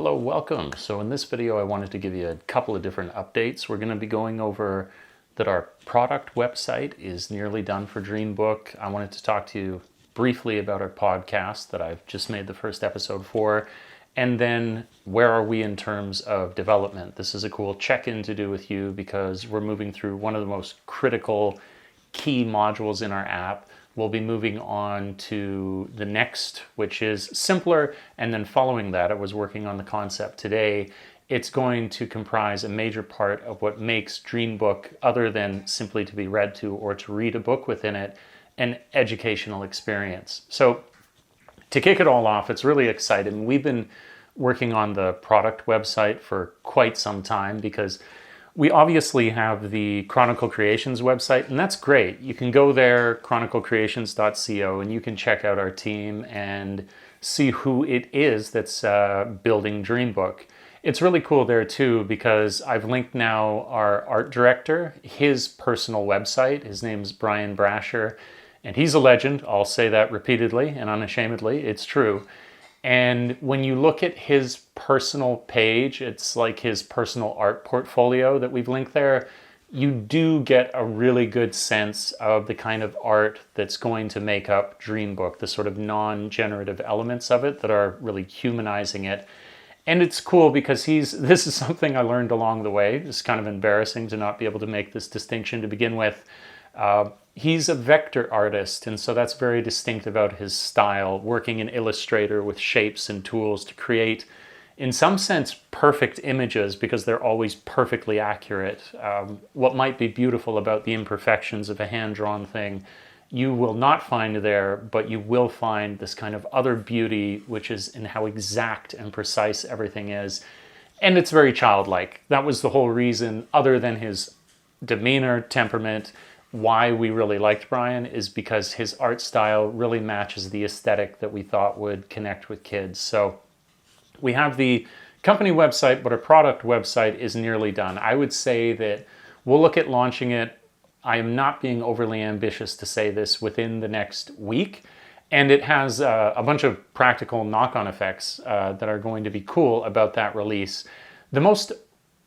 Hello, welcome. So in this video, I wanted to give you a couple of different updates. We're going to be going over that our product website is nearly done for Dreambook. I wanted to talk to you briefly about our podcast that I've just made the first episode for. And then where are we in terms of development? This is a cool check-in to do with you because we're moving through one of the most critical key modules in our app. We'll be moving on to the next, which is simpler. And then following that, I was working on the concept today. It's going to comprise a major part of what makes Dreambook, other than simply to be read to or to read a book within it, an educational experience. So to kick it all off, it's really exciting. We've been working on the product website for quite some time because we obviously have the Chronicle Creations website, and that's great. You can go there, chroniclecreations.co, and you can check out our team and see who it is that's building Dreambook. It's really cool there too because I've linked now our art director, his personal website. His name's Brasher, and he's a legend. I'll say that repeatedly and unashamedly. It's true. And when you look at his personal page, it's like his personal art portfolio that we've linked there. You do get a really good sense of the kind of art that's going to make up Dreambook, the sort of non-generative elements of it that are really humanizing it. And it's cool because this is something I learned along the way. It's kind of embarrassing to not be able to make this distinction to begin with. He's a vector artist, and so that's very distinct about his style, working in Illustrator with shapes and tools to create, in some sense, perfect images because they're always perfectly accurate. What might be beautiful about the imperfections of a hand-drawn thing, you will not find there, but you will find this kind of other beauty, which is in how exact and precise everything is. And it's very childlike. That was the whole reason, other than his demeanor, temperament, why we really liked Brian is because his art style really matches the aesthetic that we thought would connect with kids. So we have the company website, but our product website is nearly done. I would say that we'll look at launching it. I am not being overly ambitious to say this within the next week. And it has a bunch of practical knock-on effects that are going to be cool about that release. The most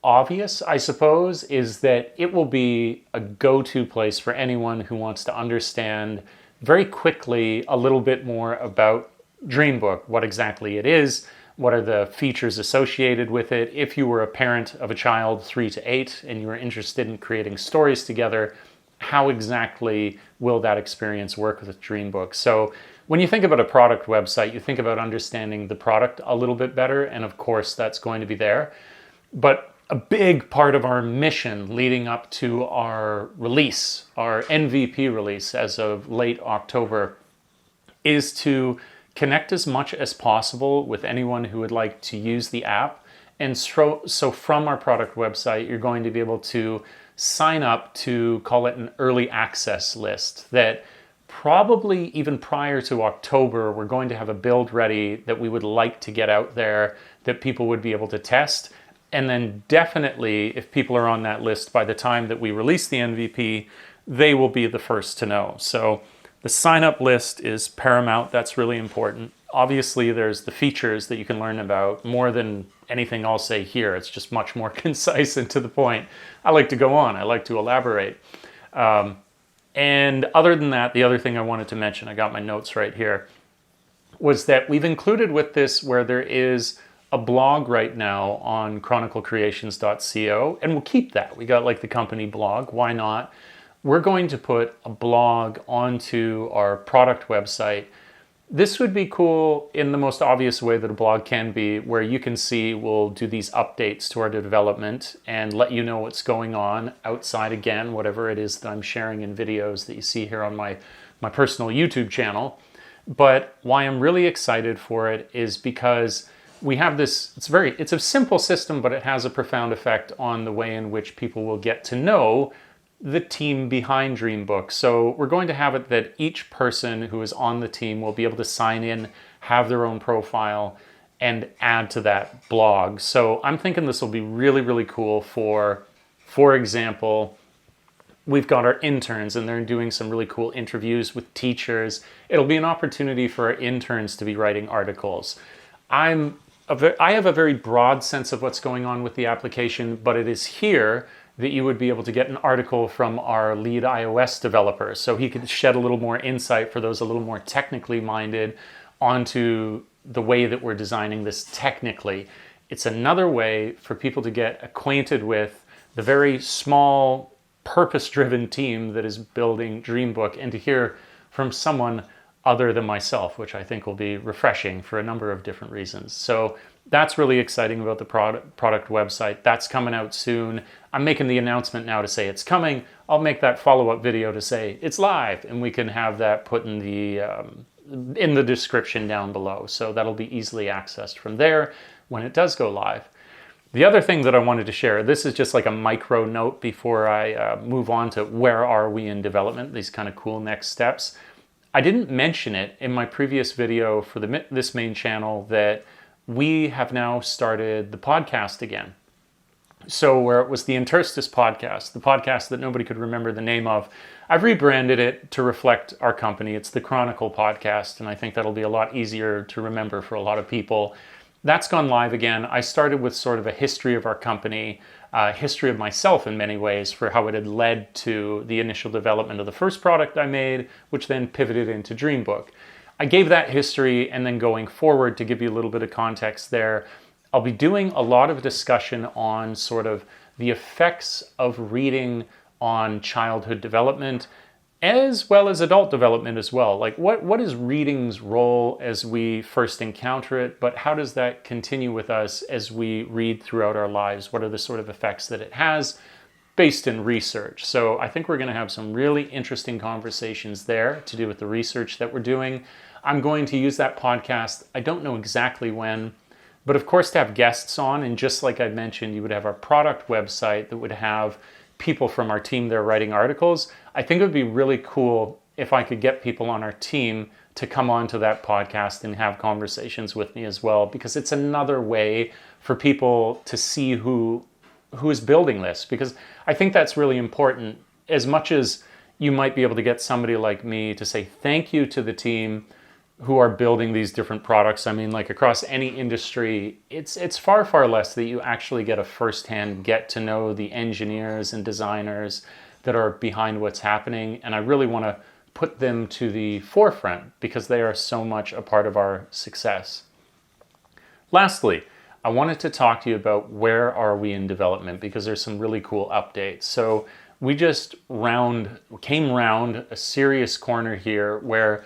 obvious, I suppose, is that it will be a go-to place for anyone who wants to understand very quickly a little bit more about Dreambook, what exactly it is, what are the features associated with it. If you were a parent of a child 3 to 8 and you were interested in creating stories together, how exactly will that experience work with Dreambook? So when you think about a product website, you think about understanding the product a little bit better, and of course that's going to be there. But a big part of our mission leading up to our release, our MVP release as of late October, is to connect as much as possible with anyone who would like to use the app. And so from our product website, you're going to be able to sign up to, call it an early access list, that probably even prior to October, we're going to have a build ready that we would like to get out there that people would be able to test. And then definitely, if people are on that list by the time that we release the MVP, they will be the first to know. So the sign-up list is paramount. That's really important. Obviously, there's the features that you can learn about more than anything I'll say here. It's just much more concise and to the point. I like to go on. I like to elaborate. And other than that, the other thing I wanted to mention, I got my notes right here, was that we've included with this where there is a blog right now on chroniclecreations.co, and we'll keep that. We got like the company blog, why not? We're going to put a blog onto our product website. This would be cool in the most obvious way that a blog can be, where you can see we'll do these updates to our development and let you know what's going on outside, again, whatever it is that I'm sharing in videos that you see here on my personal YouTube channel. But why I'm really excited for it is because we have this, it's a simple system, but it has a profound effect on the way in which people will get to know the team behind Dreambook. So we're going to have it that each person who is on the team will be able to sign in, have their own profile, and add to that blog. So I'm thinking this will be really, really cool for example, we've got our interns and they're doing some really cool interviews with teachers. It'll be an opportunity for our interns to be writing articles. I'm I have a very broad sense of what's going on with the application, but it is here that you would be able to get an article from our lead iOS developer. So he could shed a little more insight for those a little more technically minded onto the way that we're designing this technically. It's another way for people to get acquainted with the very small, purpose-driven team that is building Dreambook, and to hear from someone other than myself, which I think will be refreshing for a number of different reasons. So that's really exciting about the product website. That's coming out soon. I'm making the announcement now to say it's coming. I'll make that follow-up video to say it's live, and we can have that put in the description down below. So that'll be easily accessed from there when it does go live. The other thing that I wanted to share, this is just like a micro note before I move on to where are we in development, these kind of cool next steps. I didn't mention it in my previous video for this main channel that we have now started the podcast again. So where it was the Interstis podcast, the podcast that nobody could remember the name of, I've rebranded it to reflect our company. It's the Chronicle podcast, and I think that'll be a lot easier to remember for a lot of people. That's gone live again. I started with sort of a history of our company, history of myself in many ways for how it had led to the initial development of the first product I made, which then pivoted into Dreambook. I gave that history, and then going forward, to give you a little bit of context there, I'll be doing a lot of discussion on sort of the effects of reading on childhood development, as well as adult development as well. Like what is reading's role as we first encounter it, but how does that continue with us as we read throughout our lives? What are the sort of effects that it has based in research? So I think we're going to have some really interesting conversations there to do with the research that we're doing. I'm going to use that podcast. I don't know exactly when, but of course to have guests on, and just like I mentioned, you would have our product website that would have people from our team there writing articles. I think it would be really cool if I could get people on our team to come onto that podcast and have conversations with me as well, because it's another way for people to see who is building this, because I think that's really important. As much as you might be able to get somebody like me to say thank you to the team who are building these different products, I mean, like across any industry, it's far, far less that you actually get a firsthand get to know the engineers and designers that are behind what's happening. And I really want to put them to the forefront because they are so much a part of our success. Lastly, I wanted to talk to you about where are we in development, because there's some really cool updates. So we just came round a serious corner here where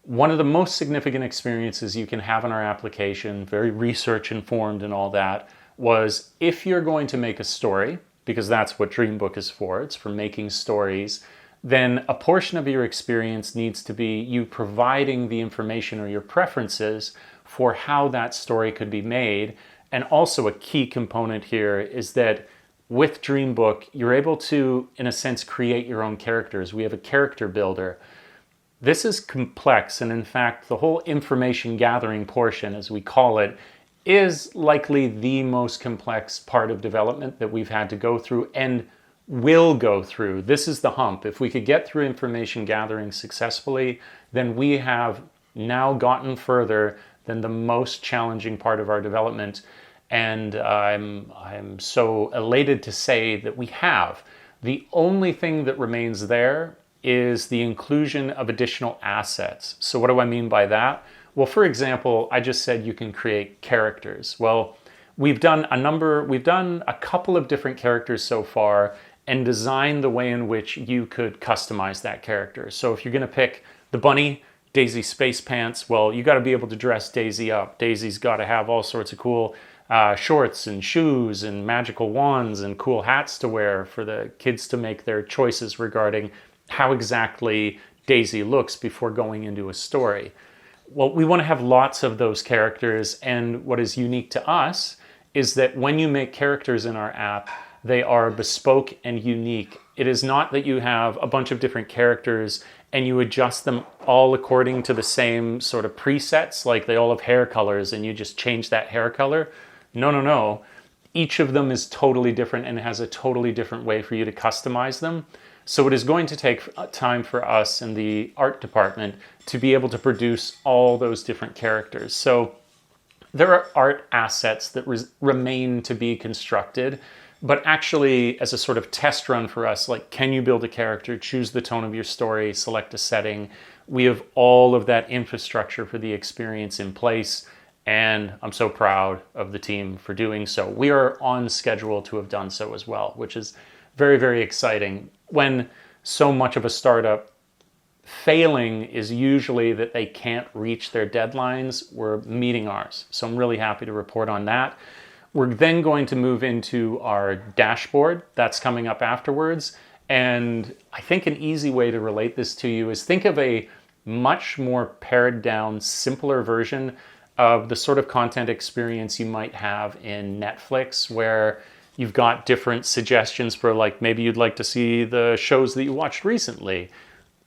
one of the most significant experiences you can have in our application, very research informed and all that, was if you're going to make a story, because that's what Dreambook is for, it's for making stories, then a portion of your experience needs to be you providing the information or your preferences for how that story could be made. And also a key component here is that with Dreambook, you're able to, in a sense, create your own characters. We have a character builder. This is complex, and in fact, the whole information gathering portion, as we call it, is likely the most complex part of development that we've had to go through and will go through. This is the hump. If we could get through information gathering successfully, then we have now gotten further than the most challenging part of our development. And I'm so elated to say that we have. The only thing that remains there is the inclusion of additional assets. So what do I mean by that? Well, for example, I just said you can create characters. Well, we've done a couple of different characters so far and designed the way in which you could customize that character. So if you're gonna pick the bunny, Daisy Space Pants, well, you gotta be able to dress Daisy up. Daisy's gotta have all sorts of cool shorts and shoes and magical wands and cool hats to wear for the kids to make their choices regarding how exactly Daisy looks before going into a story. Well, we want to have lots of those characters, and what is unique to us is that when you make characters in our app, they are bespoke and unique. It is not that you have a bunch of different characters and you adjust them all according to the same sort of presets, like they all have hair colors and you just change that hair color. No. Each of them is totally different and has a totally different way for you to customize them. So it is going to take time for us in the art department to be able to produce all those different characters. So there are art assets that remain to be constructed, but actually as a sort of test run for us, like, can you build a character, choose the tone of your story, select a setting? We have all of that infrastructure for the experience in place, and I'm so proud of the team for doing so. We are on schedule to have done so as well, which is very, very exciting. When so much of a startup failing is usually that they can't reach their deadlines, we're meeting ours. So I'm really happy to report on that. We're then going to move into our dashboard. That's coming up afterwards. And I think an easy way to relate this to you is think of a much more pared down, simpler version of the sort of content experience you might have in Netflix, where you've got different suggestions for, like, maybe you'd like to see the shows that you watched recently.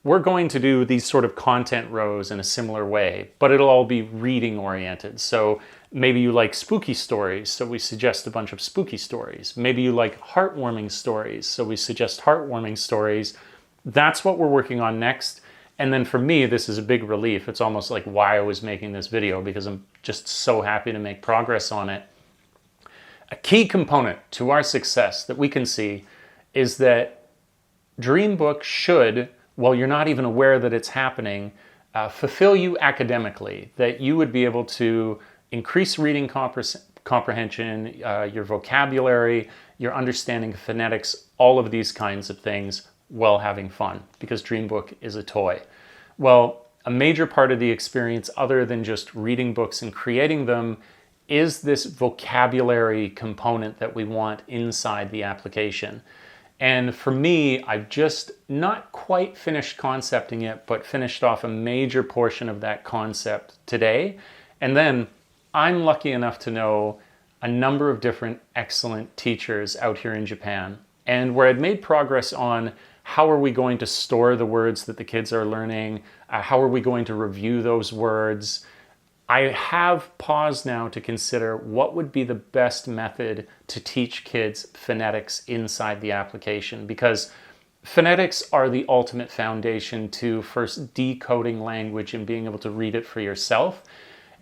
We're going to do these sort of content rows in a similar way, but it'll all be reading oriented. So maybe you like spooky stories, so we suggest a bunch of spooky stories. Maybe you like heartwarming stories, so we suggest heartwarming stories. That's what we're working on next. And then for me, this is a big relief. It's almost like why I was making this video, because I'm just so happy to make progress on it. A key component to our success that we can see is that Dreambook should, while you're not even aware that it's happening, fulfill you academically, that you would be able to increase reading comprehension, your vocabulary, your understanding of phonetics, all of these kinds of things while having fun, because Dreambook is a toy. Well, a major part of the experience, other than just reading books and creating them, is this vocabulary component that we want inside the application. And for me, I've just not quite finished concepting it, but finished off a major portion of that concept today. And then I'm lucky enough to know a number of different excellent teachers out here in Japan, and where I'd made progress on how are we going to store the words that the kids are learning, how are we going to review those words. I have paused now to consider what would be the best method to teach kids phonetics inside the application, because phonetics are the ultimate foundation to first decoding language and being able to read it for yourself.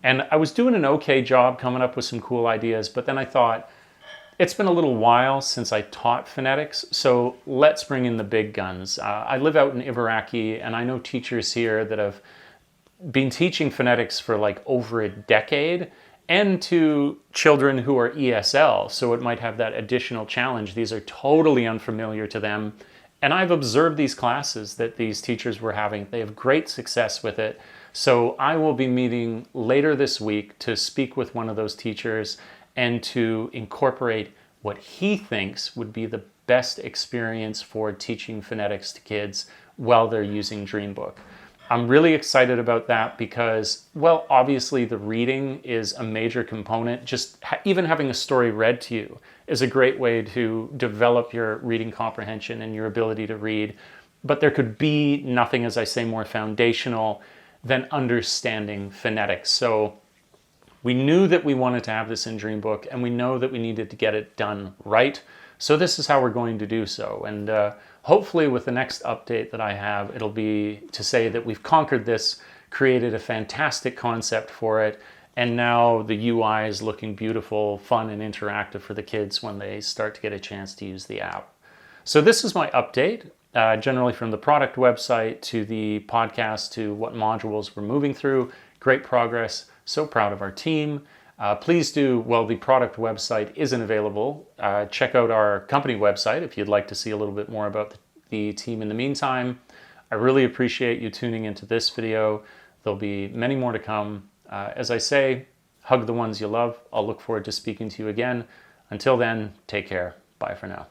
And I was doing an okay job coming up with some cool ideas, but then I thought, it's been a little while since I taught phonetics, so let's bring in the big guns. I live out in Ibaraki, and I know teachers here that have been teaching phonetics for like over a decade, and to children who are ESL, so it might have that additional challenge. These are totally unfamiliar to them, and I've observed these classes that these teachers were having. They have great success with it. So I will be meeting later this week to speak with one of those teachers and to incorporate what he thinks would be the best experience for teaching phonetics to kids while they're using Dreambook. I'm really excited about that because, well, obviously the reading is a major component. Just even having a story read to you is a great way to develop your reading comprehension and your ability to read. But there could be nothing, as I say, more foundational than understanding phonetics. So we knew that we wanted to have this in Dreambook, and we know that we needed to get it done right. So this is how we're going to do so. And hopefully with the next update that I have, it'll be to say that we've conquered this, created a fantastic concept for it, and now the UI is looking beautiful, fun, and interactive for the kids when they start to get a chance to use the app. So this is my update, generally from the product website to the podcast to what modules we're moving through. Great progress. So proud of our team. Please do, well, the product website isn't available. Check out our company website if you'd like to see a little bit more about the team in the meantime. I really appreciate you tuning into this video. There'll be many more to come. As I say, hug the ones you love. I'll look forward to speaking to you again. Until then, take care. Bye for now.